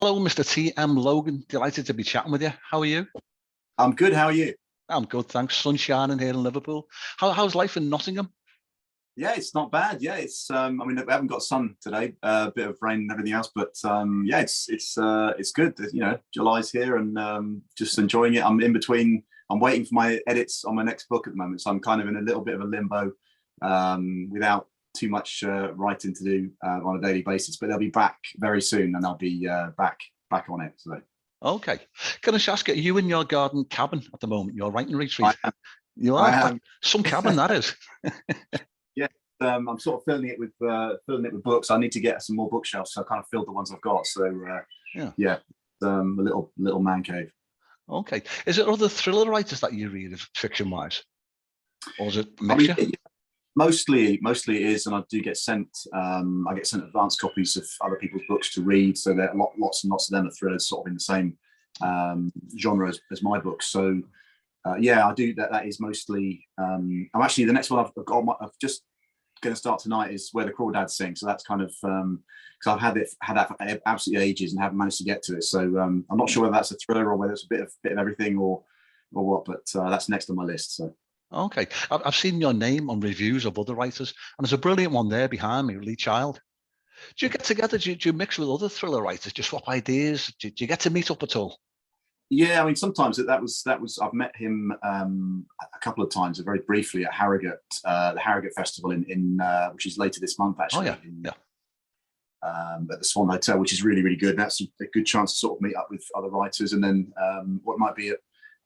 Hello, Mr. TM Logan. Delighted to be chatting with you. How are you? I'm good. How are you? I'm good, thanks. Sun shining here in Liverpool. How's life in Nottingham? Yeah, it's not bad. Yeah, it's. I mean, we haven't got sun today. A bit of rain and everything else, but yeah, it's good. You know, July's here, and just enjoying it. I'm in between. I'm waiting for my edits on my next book at the moment, so I'm kind of in a little bit of a limbo, without too much writing to do on a daily basis. But they'll be back very soon, and I'll be back on it. So. Okay. Can I just ask you, are you in your garden cabin at the moment? Your writing retreat? I am. You I are? am. Some cabin, that is. Yeah, I'm sort of filling it with books. I need to get some more bookshelves, so I kind of filled the ones I've got. So yeah, a little man cave. Okay. Is it other thriller writers that you read, fiction-wise, or is it a I mean, mixture? mostly it is, and I do get sent. I get sent advanced copies of other people's books to read, so there are lots and lots of them are thrillers, sort of in the same genre as my books. So yeah, I do that. That is mostly. I'm actually the next one I've got. I've just going to start tonight is Where the Crawdads Sing. So that's kind of because I've had that for absolutely ages and haven't managed to get to it. So I'm not sure whether that's a thriller or whether it's a bit of everything or what. But that's next on my list. So. Okay. I've seen your name on reviews of other writers, and there's a brilliant one there behind me, Lee Child. Do you get together? Do you mix with other thriller writers? Do you swap ideas? Do you get to meet up at all? Yeah, I mean, sometimes that was. I've met him a couple of times, very briefly at Harrogate, the Harrogate Festival in which is later this month actually. Oh yeah. At the Swan Hotel, which is really good. And that's a good chance to sort of meet up with other writers. And then what might be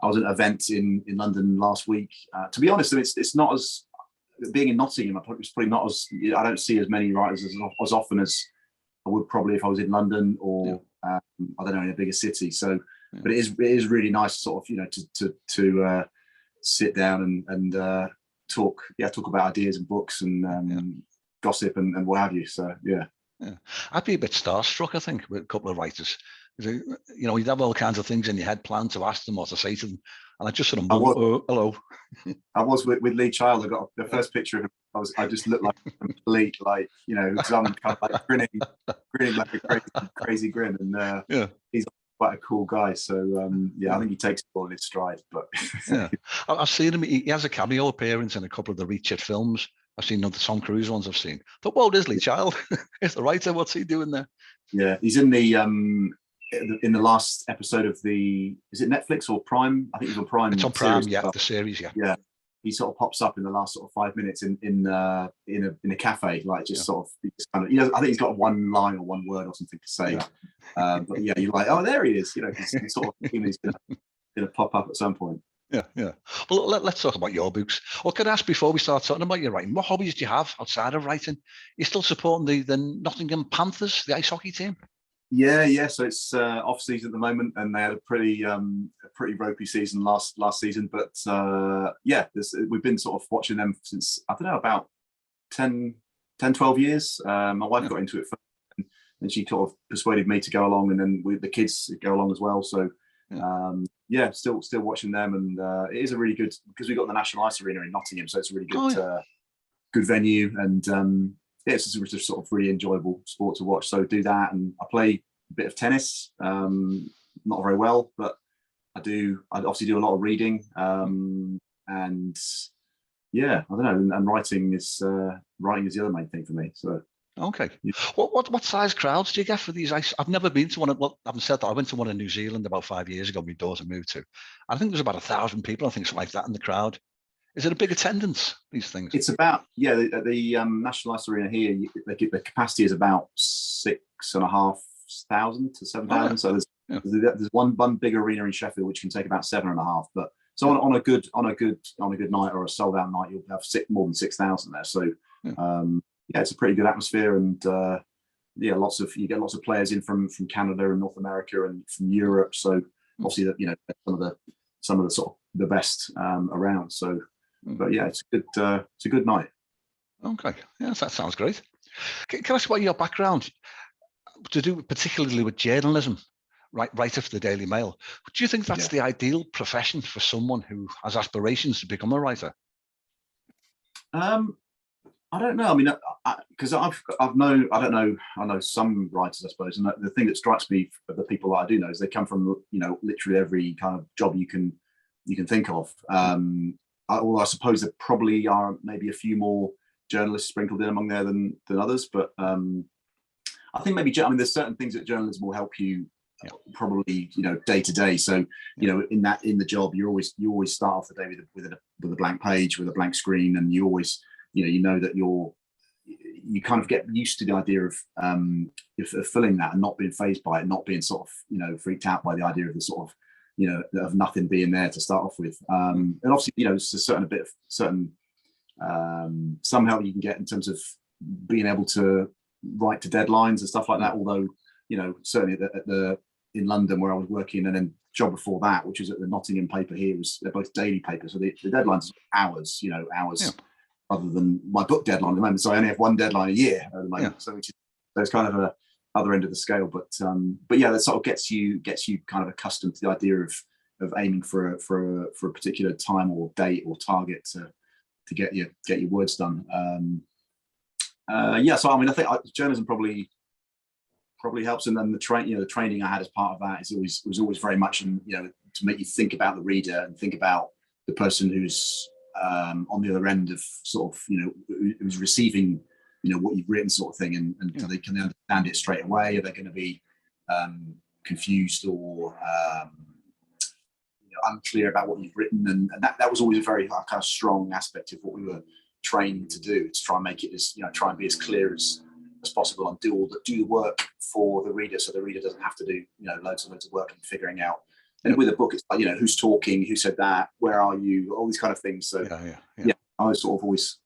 I was at an event in London last week. To be honest, it's not as being in Nottingham. It's probably not as I don't see as many writers as often as I would probably if I was in London or I don't know, in a bigger city. So. But it is really nice, sort of, to sit down and talk about ideas and books and gossip and what have you. So yeah, I'd be a bit starstruck, I think, with a couple of writers. You'd have all kinds of things in your head planned to ask them or to say to them, and I just sort of hello. I was with Lee Child. I got the first picture of him. I just looked like a complete, because I'm kind of like grinning like a crazy grin, and he's quite a cool guy. So I think he takes it all in his stride. But yeah, I've seen him. He has a cameo appearance in a couple of the Reach It films. I've seen the Tom Cruise ones. I've seen. But whoa, there's Lee Child. It's the writer. What's he doing there? Yeah, he's in the last episode of is it Netflix or Prime? I think it's on Prime. It's on Prime, yeah, the series, yeah. Yeah, he sort of pops up in the last sort of 5 minutes in a cafe, like just sort of kind of. I think he's got one line or one word or something to say. Yeah. But yeah, you're like, oh, there he is. He's sort of he's gonna pop up at some point. Yeah. Well, let's talk about your books. Well, can I ask before we start talking about your writing, what hobbies do you have outside of writing? You're still supporting the Nottingham Panthers, the ice hockey team? Yeah. So it's off season at the moment, and they had a pretty ropey season last season. But we've been sort of watching them since I don't know about 10, 12 years. My wife got into it first, and she sort of persuaded me to go along, and then the kids go along as well. So still watching them, and it is a really good because we got the National Ice Arena in Nottingham, so it's a really good good venue, and it's just a sort of really enjoyable sport to watch. So do that, and I play a bit of tennis, not very well, but I obviously do a lot of reading, and yeah, I don't know, and writing is the other main thing for me. So. Okay. Yeah. What size crowds do you get for these ice? I've never been to one. Well, I haven't said that. I went to one in New Zealand about 5 years ago. My daughter moved to. I think there's about 1,000 people. I think something like that in the crowd. Is it a big attendance? These things? It's about the National Ice Arena here. The capacity is about 6,500 to 7,000. So there's one big arena in Sheffield which can take about 7,500. But so on a good night or a sold out night, you'll have more than 6,000 there. So. It's a pretty good atmosphere, and you get lots of players in from Canada and North America and from Europe. So obviously, some of the sort of the best around. So, but yeah, it's a good night. Okay, yes, that sounds great. Can I ask about your background to do particularly with journalism, writer for the Daily Mail? Do you think that's the ideal profession for someone who has aspirations to become a writer? I don't know. I mean, because I've known, I don't know, I know some writers, I suppose, and the thing that strikes me for the people that I do know is they come from, you know, literally every kind of job you can think of. Well, I suppose there probably are maybe a few more journalists sprinkled in among there than others, but I think maybe, I mean, there's certain things that journalism will help you probably, you know, day to day. So, you know, in the job, you always start off the day with a blank page, with a blank screen, and you always, you know that you kind of get used to the idea of filling that and not being phased by it, not being sort of, you know, freaked out by the idea of the sort of, you know, of nothing being there to start off with. And obviously, you know, it's a certain some help you can get in terms of being able to write to deadlines and stuff like that. Although, you know, certainly in London where I was working, and then job before that, which was at the Nottingham paper here, they're both daily papers, so the deadlines are hours, you know, other than my book deadline at the moment. So I only have one deadline a year at the moment. So it's kind of a other end of the scale. But yeah, that sort of gets you kind of accustomed to the idea of aiming for a particular time or date or target to get your words done. So I mean, I think journalism probably helps, and then the training I had as part of that was always very much, you know, to make you think about the reader and think about the person who's on the other end of sort of, you know, who's receiving, you know, what you've written, sort of thing, and can they understand it straight away? Are they going to be confused or you know, unclear about what you've written? And that was always a very kind of strong aspect of what we were training to do, to try and make it as, you know, try and be as clear as possible and do the work for the reader, so the reader doesn't have to do, you know, loads of work and figuring out. And with a book, it's like, you know, who's talking, who said that, where are you, all these kind of things. So I was sort of always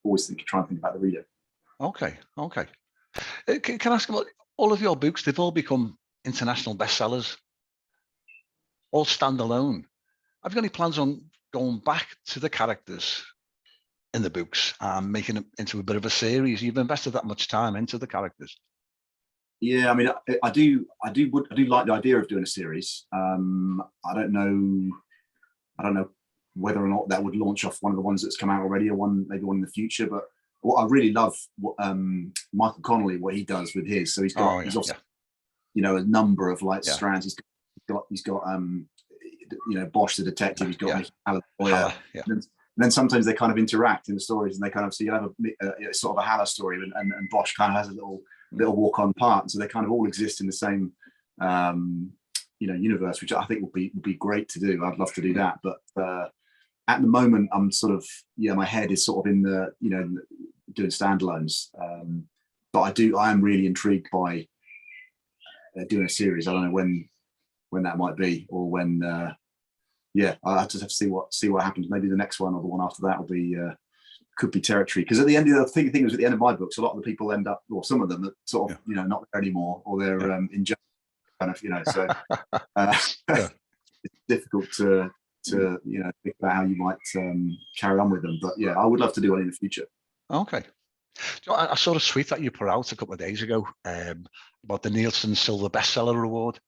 try and think about the reader. Okay. Can I ask about all of your books? They've all become international bestsellers, all standalone. Have you got any plans on going back to the characters in the books and making it into a bit of a series? You've invested that much time into the characters. Yeah, I mean, I do like the idea of doing a series. I don't know whether or not that would launch off one of the ones that's come out already, or maybe one in the future. But what I really love, Michael Connolly, what he does with his. So he's also, you know, a number of strands. He's got you know, Bosch the detective. He's got lawyer. And then sometimes they kind of interact in the stories, and they kind of, so you have a sort of a Haller story, and Bosch kind of has a little walk-on part, so they kind of all exist in the same you know, universe, which I think would be great to do. I'd love to do that, but at the moment I'm sort of, my head is sort of in the, you know, doing standalones, but I am really intrigued by doing a series. I don't know when that might be, or when I just have to see what happens. Maybe the next one or the one after that will be could be territory, because at the end of the thing was, at the end of my books, a lot of the people end up, or some of them, are sort of you know, not there anymore, or they're in jail, kind of, you know. So it's difficult to you know, think about how you might carry on with them. But yeah, I would love to do one in the future. Okay. So I saw a tweet that you put out a couple of days ago about the Nielsen Silver Bestseller Award,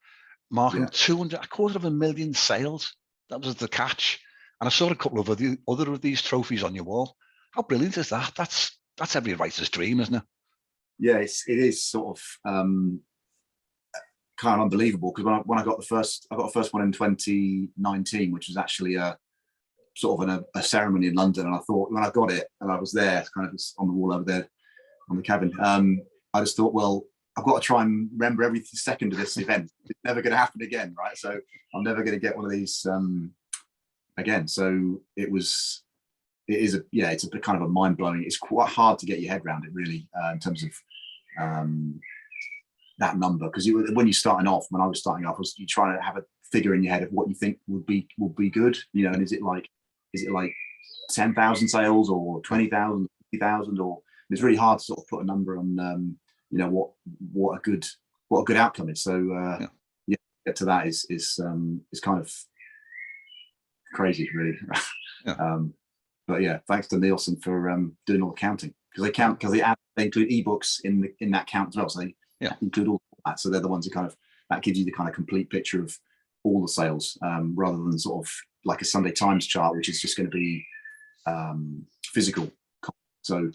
marking 250,000 sales. That was the catch. And I saw a couple of other of these trophies on your wall. How brilliant is that? That's every writer's dream, isn't it? Yeah, it is sort of kind of unbelievable, because when I got the first one in 2019, which was actually a sort of a ceremony in London, and I thought, when I got it and I was there, kind of on the wall over there on the cabin, I just thought, well, I've got to try and remember every second of this event. It's never going to happen again, right? So I'm never going to get one of these again. So it's a kind of a mind-blowing, it's quite hard to get your head around it, really, in terms of that number, because when you're starting off, when I was starting off, you trying to have a figure in your head of what you think would be good, you know, and is it like 10,000 sales, or 20,000, 50,000, or it's really hard to sort of put a number on you know, what a good outcome is. So get to that is kind of crazy, really. But yeah, thanks to Nielsen for doing all the counting, because they include ebooks in that count as well. So they include all that. So they're the ones who kind of, that gives you the kind of complete picture of all the sales, rather than sort of like a Sunday Times chart, which is just going to be physical. So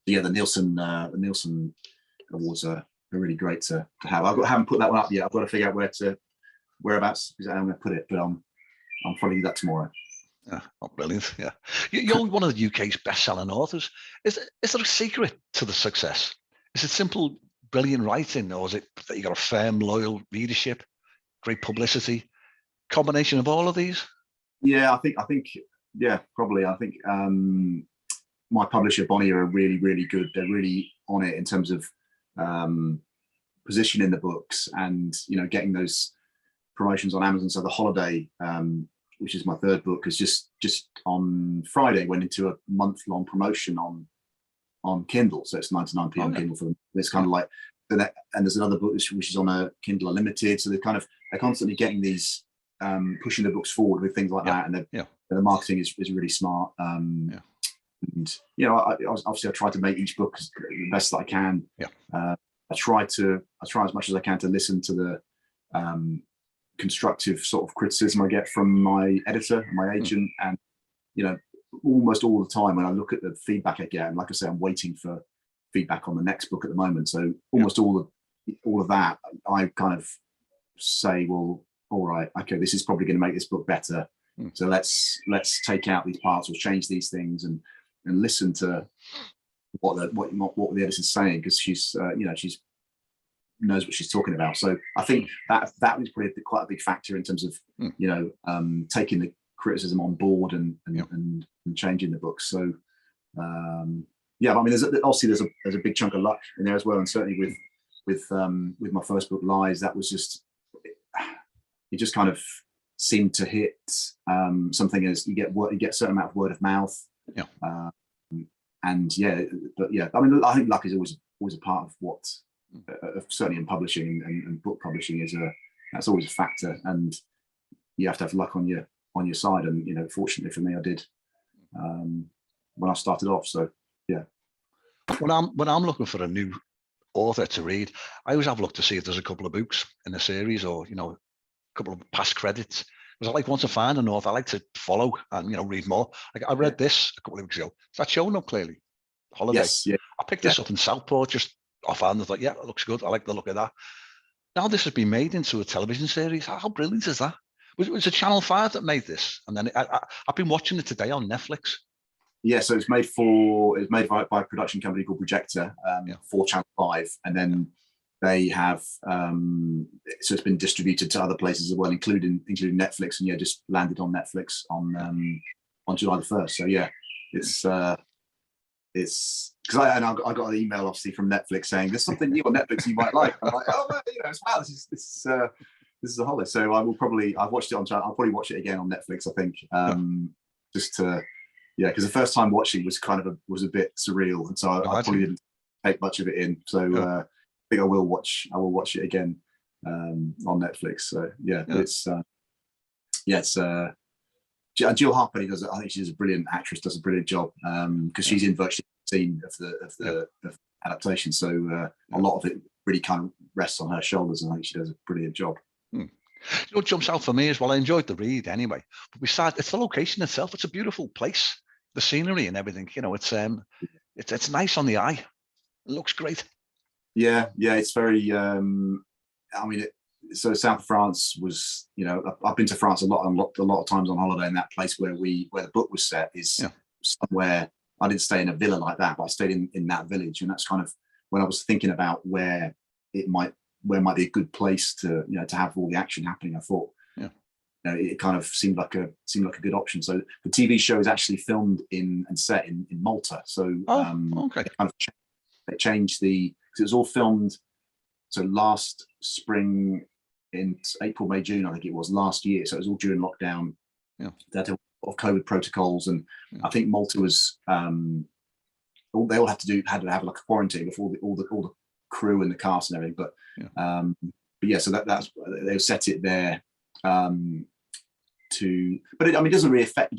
yeah, the Nielsen Awards are really great to have. I haven't put that one up yet. I've got to figure out whereabouts I'm going to put it, but I'll probably do that tomorrow. Yeah, oh, brilliant. Yeah, you're one of the UK's best-selling authors. Is there a secret to the success? Is it simple, brilliant writing, or is it that you got a firm, loyal readership, great publicity, combination of all of these? Yeah, I think yeah, probably. I think my publisher Bonnier are really, really good. They're really on it in terms of positioning the books and getting those promotions on Amazon. So The Holiday, which is my third book, is just on Friday went into a month-long promotion on Kindle. So it's 99p on Kindle for them. It's kind of like, and there's another book which is on a Kindle Unlimited. So they're constantly getting these pushing the books forward with things like that, and the marketing is really smart. And obviously I try to make each book the best that I can. I try as much as I can to listen to the constructive sort of criticism I get from my editor and my agent, and almost all the time when I look at the feedback I get, and like I say, I'm waiting for feedback on the next book at the moment. So almost all of that, I kind of say, well, all right, okay, this is probably going to make this book better. So let's take out these parts or change these things and listen to what the editor's saying, because she's knows what she's talking about. So I think that was probably quite a big factor in terms of taking the criticism on board and changing the book. So yeah, I mean, there's a big chunk of luck in there as well, and certainly with my first book, Lies, that was just, it just kind of seemed to hit something, as you get a certain amount of word of mouth. And but yeah, I mean, I think luck is always a part of what certainly in publishing and book publishing that's always a factor, and you have to have luck on your side. And fortunately for me, I did when I started off. So yeah, when I'm looking for a new author to read, I always have a look to see if there's a couple of books in the series, or a couple of past credits, because I like, once I find an author, I like to follow and read more. Like, I read this a couple of weeks ago. Is that showing up clearly? Holiday. Yes, yeah. I picked this up in Southport just offhand. I thought, yeah, it looks good. I like the look of that. Now this has been made into a television series. How brilliant is that? Was it Channel 5 that made this? And then I've been watching it today on Netflix. Yeah, so it's made by a production company called Projector for Channel 5, and then they have so it's been distributed to other places as well, including Netflix, and just landed on Netflix on July the 1st. So yeah, it's because I got an email obviously from Netflix saying there's something new on Netflix you might like. I'm like, oh man, wow, this is a holiday. So I've watched it on. I'll probably watch it again on Netflix, I think, just to because the first time watching was was a bit surreal, and so I probably didn't take much of it in. So I think I will watch it again on Netflix. So it's Jill Harper does it. I think she's a brilliant actress, does a brilliant job, because she's in virtually the scene of the adaptation. So a lot of it really kind of rests on her shoulders, and I think she does a brilliant job. What jumps out for me as well, I enjoyed the read anyway, but besides, it's the location itself. It's a beautiful place, the scenery and everything. It's nice on the eye. It looks great. Yeah, it's very. So South France was, I've been to France a lot of times on holiday, and that place where the book was set is somewhere. I didn't stay in a villa like that, but I stayed in that village, and that's kind of when I was thinking about where might be a good place to have all the action happening. I thought it kind of seemed like a good option. So the TV show is actually filmed and set in Malta. So okay, they changed because it was all filmed. So last spring, in April, May, June, I think it was last year. So it was all during lockdown. They had a lot of COVID protocols, and I think Malta was. They all had to have like a quarantine before all the crew and the cast and everything. But so that's they set it there. But it doesn't really affect the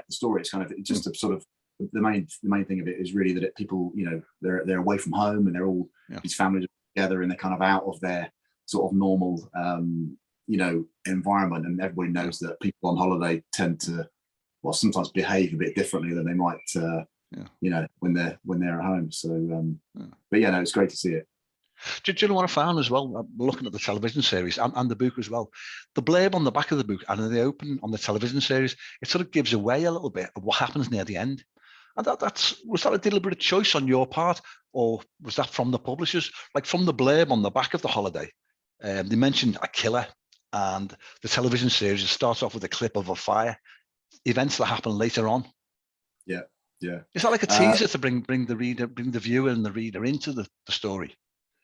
story. It's just a sort of the main thing of it is really that people they're away from home, and they're all these families are together, and they're kind of out of their sort of normal environment, and everybody knows that people on holiday tend to sometimes behave a bit differently than they might when they're at home. So, but yeah, no, it's great to see it. Do you know what I found as well? Looking at the television series and the book as well, the blurb on the back of the book and in the open on the television series, it sort of gives away a little bit of what happens near the end. And was that a deliberate choice on your part, or was that from the publishers? Like from the blurb on the back of The Holiday, they mentioned a killer, and the television series starts off with a clip of a fire, events that happen later on. Yeah. Is that like a teaser to bring the viewer and the reader into the story?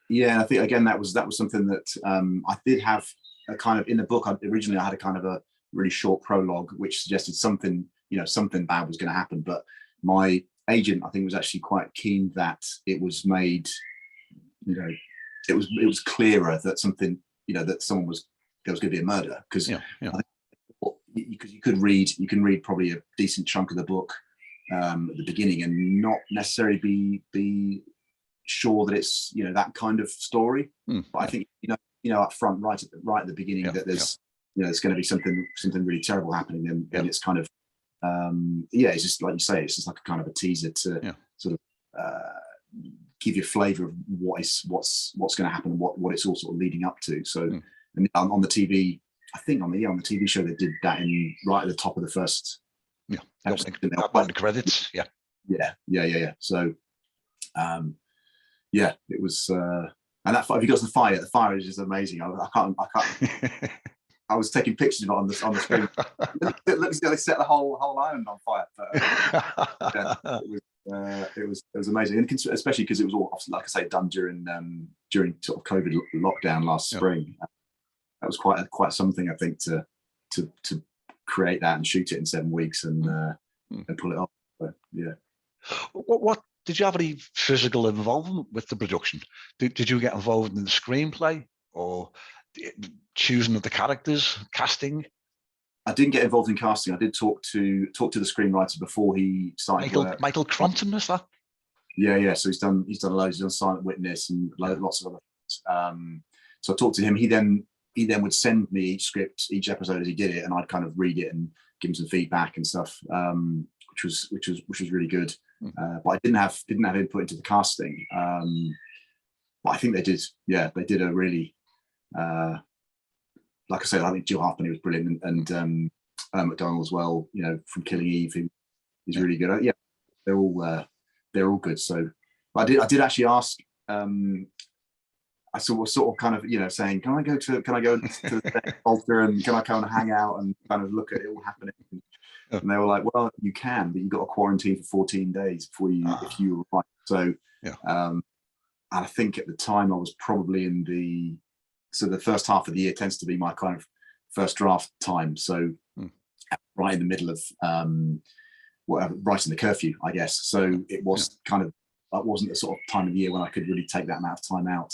Yeah, I think again that was something that I did have a kind of in the book. Originally, I had a kind of a really short prologue which suggested something bad was going to happen. But my agent, I think, was actually quite keen that it was made, it was clearer that something, that there was going to be a murder, because because you can read probably a decent chunk of the book at the beginning and not necessarily be sure that it's that kind of story. But I think up front, right at the beginning, that there's there's going to be something really terrible happening, and it's kind of it's just like you say, it's just like a kind of a teaser to sort of give you a flavour of what's going to happen and what it's all sort of leading up to. So and on the TV, I think on the TV show they did that right at the top of the first episode. The credits. Yeah. So it was, and that if you got to the fire is just amazing. I can't. I was taking pictures of it on the screen. It looks like they set the whole island on fire. But, it was amazing, and especially because it was all, like I say, done during sort of COVID lockdown last spring. That was quite something, I think, to create that and shoot it in 7 weeks and pull it off. But, yeah. What did you have any physical involvement with the production? Did you get involved in the screenplay or choosing of the characters, casting? I didn't get involved in casting. I did talk to the screenwriter before he started work. Michael Cronton, is that? Yeah. So he's done loads. He's done Silent Witness and lots of other things. So I talked to him. He then would send me each script, each episode as he did it, and I'd kind of read it and give him some feedback and stuff, which was really good. But I didn't have input into the casting. But I think they did. Yeah, they did a really. Like I said, I think Jill Halfpenny was brilliant, and McDonald as well. From Killing Eve, he's really good. Yeah, they're all good. So I did actually ask. I sort of kind of saying, can I go to the altar and can I come and hang out and kind of look at it all happening? And they were like, well, you can, but you've got to quarantine for 14 days before if you were right. So I think at the time I was probably in the first half of the year tends to be my kind of first draft time. So right in the middle of right in the curfew, I guess. So it was kind of, that wasn't the sort of time of year when I could really take that amount of time out.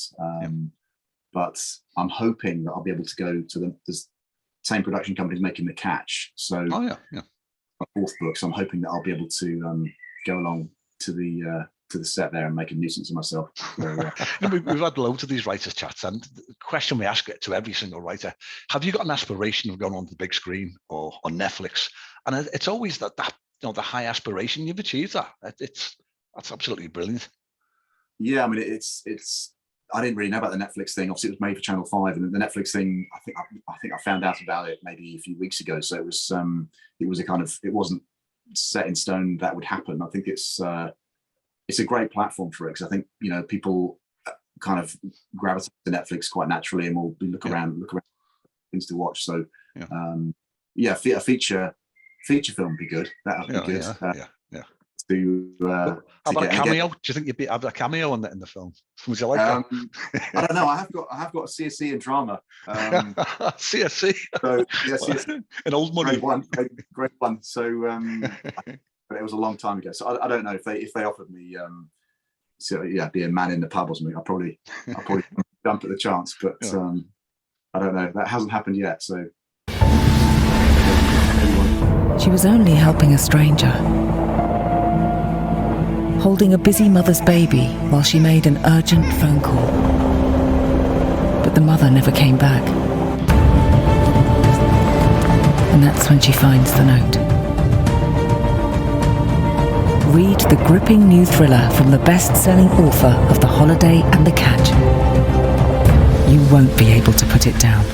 But I'm hoping that I'll be able to go to the same production companies making The Catch. So my fourth book. So I'm hoping that I'll be able to go along to the set there and make a nuisance of myself. So, we've had loads of these writers' chats, and the question we ask it to every single writer: have you got an aspiration of going on the big screen or on Netflix? And it's always that the high aspiration. You've achieved that. That's absolutely brilliant. Yeah, I mean, it's. I didn't really know about the Netflix thing. Obviously, it was made for Channel 5, and the Netflix thing, I think I found out about it maybe a few weeks ago. So it was a kind of, it wasn't set in stone that would happen. I think it's a great platform for it, because I think people kind of gravitate to Netflix quite naturally, and will look around things to watch. So a feature film would be good. That would be good. How about a cameo? Do you think you'd have a cameo in the film? Would you like that? I don't know. I have got a CSC in drama. CSC. So CSC, an old money. Great one. So but it was a long time ago. So I don't know if they offered me be a man in the pub or something. I'll probably jump at the chance. But I don't know. That hasn't happened yet. So she was only helping a stranger, holding a busy mother's baby while she made an urgent phone call. But the mother never came back. And that's when she finds the note. Read the gripping new thriller from the best-selling author of The Holiday and the Catch. You won't be able to put it down.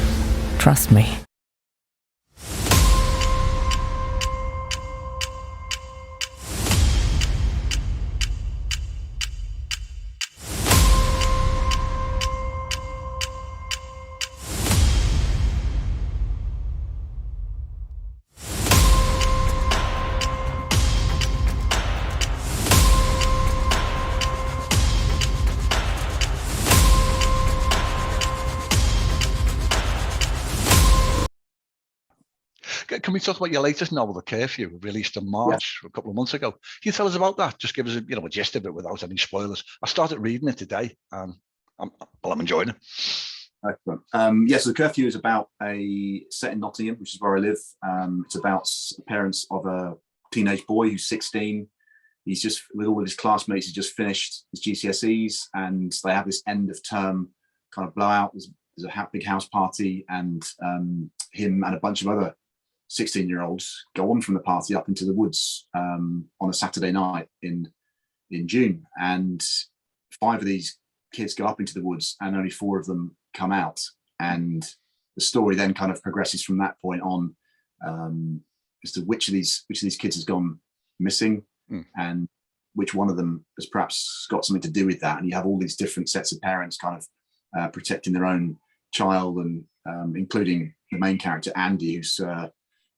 Trust me. Can we talk about your latest novel, The Curfew, released in March, a couple of months ago? Can you tell us about that? Just give us a gist of it without any spoilers. I started reading it today, and I'm enjoying it. Excellent. So The Curfew is about a set in Nottingham, which is where I live. It's about parents of a teenage boy who's 16. He's just, with all of his classmates, he's just finished his GCSEs, and they have this end of term kind of blowout. There's a big house party, and him and a bunch of other 16-year-olds go on from the party up into the woods on a Saturday night in June, and 5 of these kids go up into the woods and only 4 of them come out, and the story then kind of progresses from that point on as to which of these kids has gone missing and which one of them has perhaps got something to do with that. And you have all these different sets of parents kind of protecting their own child, and including the main character Andy, whose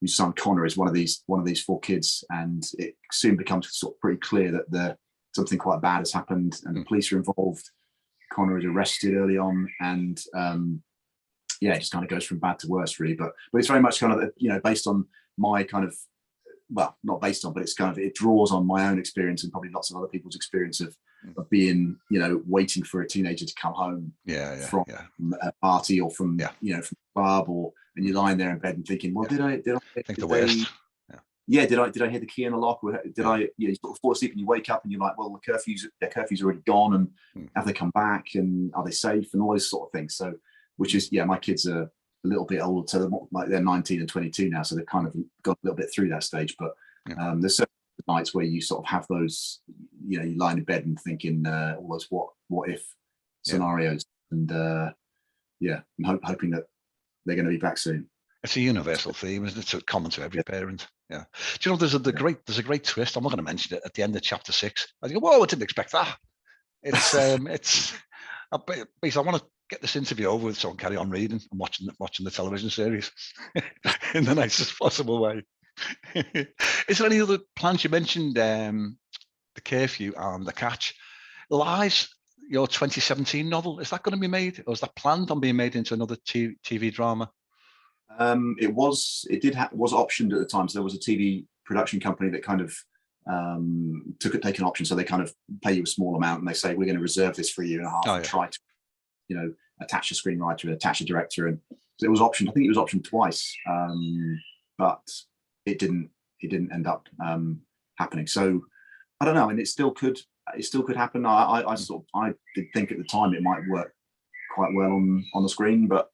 son Connor is one of these 4 kids, and it soon becomes sort of pretty clear that something quite bad has happened, and the police are involved. Connor is arrested early on, and it just kind of goes from bad to worse, really. But it's very much kind of based on my kind of, well, not based on, but it's kind of, it draws on my own experience and probably lots of other people's experience of being, waiting for a teenager to come home from a party or from from a club, and you're lying there in bed and thinking, well, did I think the worst? Did I hear the key in the lock, or did I you sort of fall asleep and you wake up and you're like, well, the curfew's already gone, and have they come back, and are they safe, and all those sort of things. So, which is, my kids are a little bit older, so they're 19 and 22 now, so they've kind of got a little bit through that stage. But there's certain nights where you sort of have those, you lying in bed and thinking all those what if scenarios, and I'm hoping that they're going to be back soon. It's a universal theme, isn't it? It's common to every parent. Yeah. Do you know there's a great twist? I'm not going to mention it at the end of chapter 6. I think, whoa, I didn't expect that. It's basically, I want to get this interview over with so I can carry on reading and watching the television series in the nicest possible way. Is there any other plans? You mentioned The Curfew and The Catch. Lies, your 2017 novel, is that going to be made, or is that planned on being made into another TV drama? It was optioned at the time. So there was a TV production company that kind of take an option. So they kind of pay you a small amount, and they say, we're going to reserve this for a year and a half and try to, attach a screenwriter and attach a director. And so it was optioned. I think it was optioned twice, but it didn't end up happening. So I don't know. And it still could happen. I did think at the time it might work quite well on the screen, but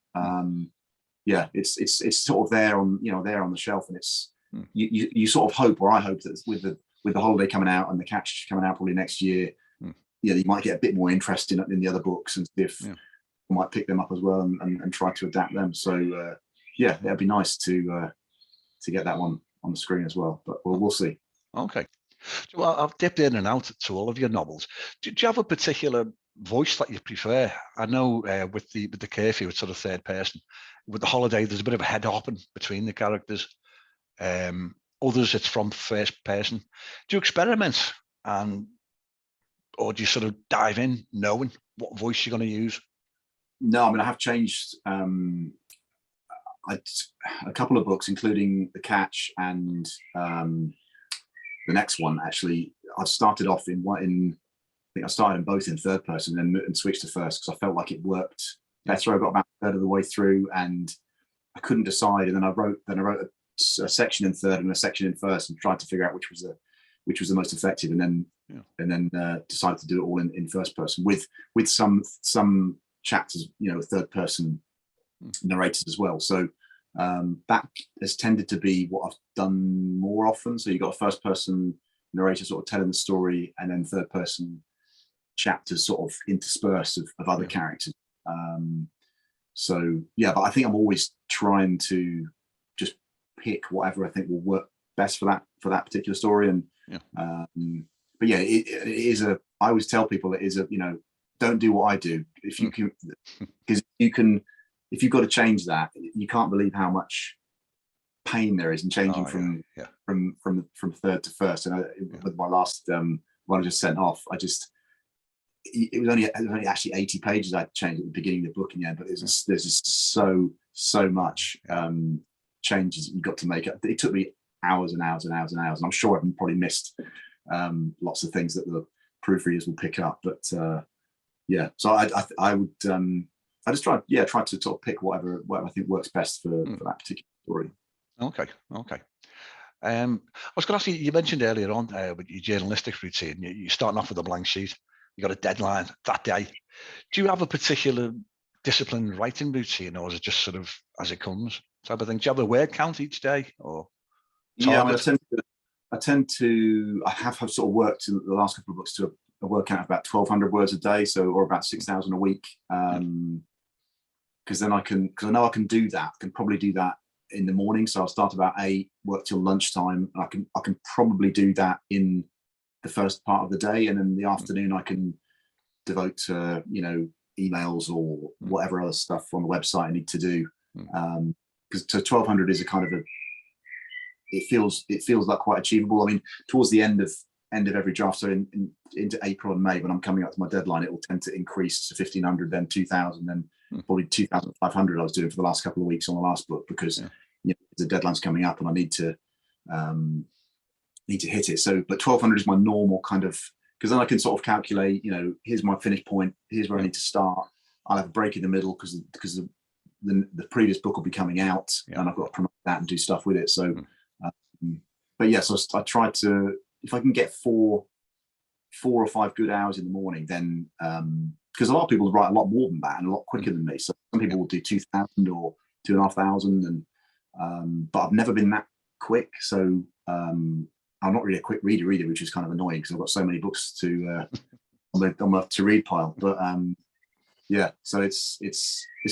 it's sort of there on the shelf, and it's you sort of hope, or I hope, that with the Holiday coming out and The Catch coming out probably next year, you might get a bit more interest in the other books, and see if we might pick them up as well and try to adapt them. So it'd be nice to get that one on the screen as well, but we'll see. Okay. Well, I've dipped in and out to all of your novels. Do you have a particular voice that you prefer? I know with the Curfew, it's sort of third person. With The Holiday, there's a bit of a head hopping between the characters. Others, it's from first person. Do you experiment, or do you sort of dive in knowing what voice you're going to use? No, I mean, I have changed a couple of books, including The Catch and the next one. Actually, I've started off I think I started them both in third person and switched to first, because I felt like it worked better. I got about a third of the way through and I couldn't decide, and then I wrote a section in third and a section in first, and tried to figure out which was the most effective, and then decided to do it all in first person with some chapters, third person narrators as well. So that has tended to be what I've done more often. So you've got a first person narrator sort of telling the story, and then third person chapters sort of interspersed of other characters. So yeah, but I think I'm always trying to just pick whatever I think will work best for that particular story. And but yeah, it is a. I always tell people it is a, don't do what I do if you can, because if you've got to change that, you can't believe how much pain there is in changing from third to first. And with my last one I just sent off, it was only actually 80 pages I changed at the beginning of the book in the end, but there's just so much changes that you've got to make. It took me hours and hours and hours and hours, and I'm sure I've probably missed lots of things that the proofreaders will pick up. But so I would I just try to sort of pick whatever I think works best for that particular story. Okay. I was going to ask you, you mentioned earlier on with your journalistic routine, you're starting off with a blank sheet. You got a deadline that day. Do you have a particular disciplined writing routine, or is it just sort of as it comes type of thing? Do you have a word count each day, or target? I have sort of worked in the last couple of books to a word count of about 1,200 words a day, or about 6,000 a week. Because then because I know I can do that. I can probably do that in the morning. So I'll start about 8, work till lunchtime. I can probably do that in the first part of the day, and then the afternoon I can devote to emails or whatever other stuff on the website I need to do. Because 1,200 is a kind of it feels like quite achievable. I mean, towards the end of every draft, so into April and May, when I'm coming up to my deadline, it will tend to increase to 1,500, then 2,000, then probably 2,500 I was doing for the last couple of weeks on the last book, because the deadline's coming up and I need to hit it. So, but 1,200 is my normal kind of, because then I can sort of calculate, here's my finish point, here's where I need to start. I'll have a break in the middle because the previous book will be coming out, and I've got to promote that and do stuff with it. So, but yeah, so I try to, if I can get 4 or 5 good hours in the morning, then because a lot of people write a lot more than that and a lot quicker than me. So some people will do 2,000 or 2,500, and but I've never been that quick. So I'm not really a quick reader either, which is kind of annoying because I've got so many books to on my to read pile. But so it's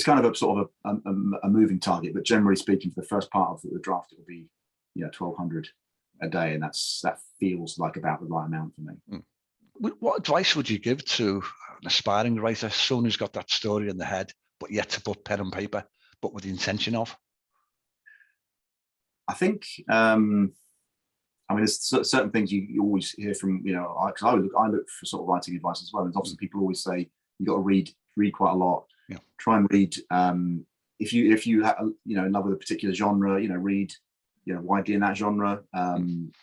kind of a sort of a moving target. But generally speaking, for the first part of the draft, it will be 1,200 a day, and that feels like about the right amount for me. What advice would you give to an aspiring writer, someone who's got that story in the head, but yet to put pen and paper, but with the intention of? I think, there's certain things you always hear from, because I look for sort of writing advice as well. And obviously people always say you got to read quite a lot. Yeah. Try and read. If you have, in love with a particular genre, read, widely in that genre. And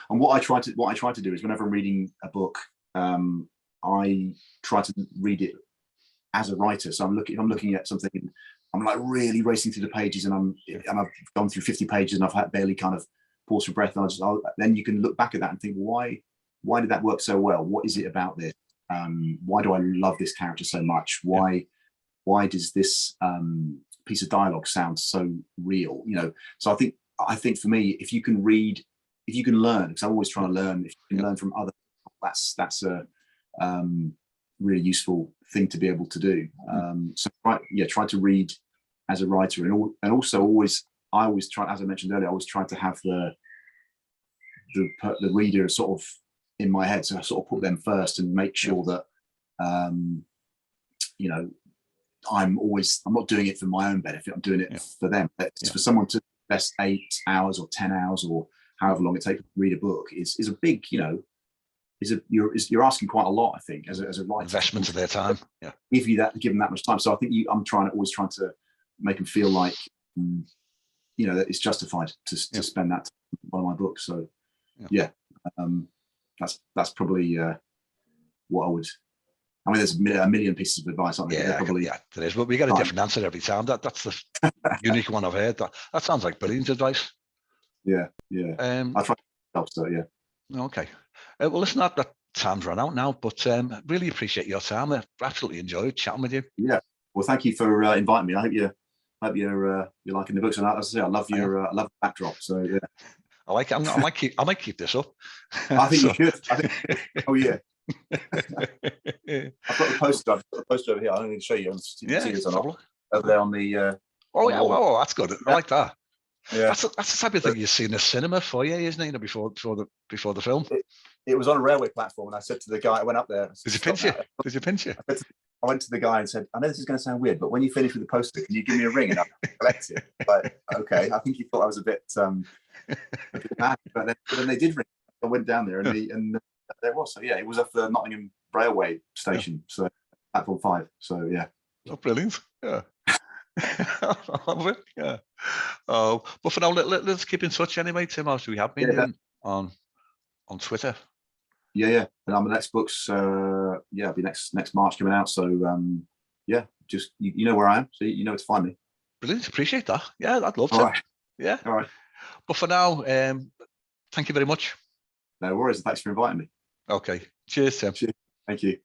what I try to do is, whenever I'm reading a book, I try to read it as a writer. So if I'm looking at something, I'm like really racing through the pages, and I've gone through 50 pages and I've had barely kind of pause for breath. And then you can look back at that and think, why did that work so well? What is it about this? Why do I love this character so much? Why does this piece of dialogue sound so real? So I think for me, if you can read, if you can learn, because I'm always trying to learn, if you can learn from other people, that's a really useful thing to be able to do. So try to read as a writer, and also I always try, as I mentioned earlier, I always try to have the reader sort of in my head, so I sort of put them first and make sure that I'm not doing it for my own benefit. I'm doing it for them. For someone to invest 8 hours or 10 hours or however long it takes to read a book is a big, you're asking quite a lot, I think, as a writer. Investment of their time. Yeah. Give them that much time. So I think I'm always trying to make them feel like, that it's justified to spend that time on my book. So that's probably what I would. I mean, there's a million pieces of advice, aren't there? There is, but we get a different answer every time. That's the unique one I've heard. That sounds like brilliant advice. Yeah. I try to help, so yeah. Okay. Well, listen, that time's run out now, but really appreciate your time. I absolutely enjoyed chatting with you. Yeah. Well, thank you for inviting me. I hope you're liking the books, and as I say, I love the backdrop. So yeah. I like it. I might keep this up. I think So- you should. I think, oh yeah, I've got the poster. I've got the poster over here. I don't need to show you. You can Yeah, see this let's or have a not. look. Over there on the. Oh on yeah, the wall. wow, that's good. I like that. Yeah. That's the type of thing you see in the cinema foyer, isn't it? You know, before the film. It was on a railway platform, and I said to the guy, I went up there. Did you pinch it? Did you pinch it? I went to the guy and said, I know this is going to sound weird, but when you finish with the poster, can you give me a ring and I'll collect it? Like, okay. I think he thought I was a bit mad, but then they did ring. I went down there and there it was. So yeah, it was off the Nottingham Railway Station, so platform 5. So yeah. Oh, brilliant! Yeah, I love it. Yeah. Oh, but for now, let's keep in touch anyway, Tim. As we have been doing on Twitter. Yeah. And the next book's it'll be next March coming out. So yeah, just you know where I am, so you know where to find me. Brilliant. Appreciate that. Yeah, I'd love to. All right. Yeah. All right. But for now, thank you very much. No worries. Thanks for inviting me. Okay. Cheers, Tim. Cheers. Thank you.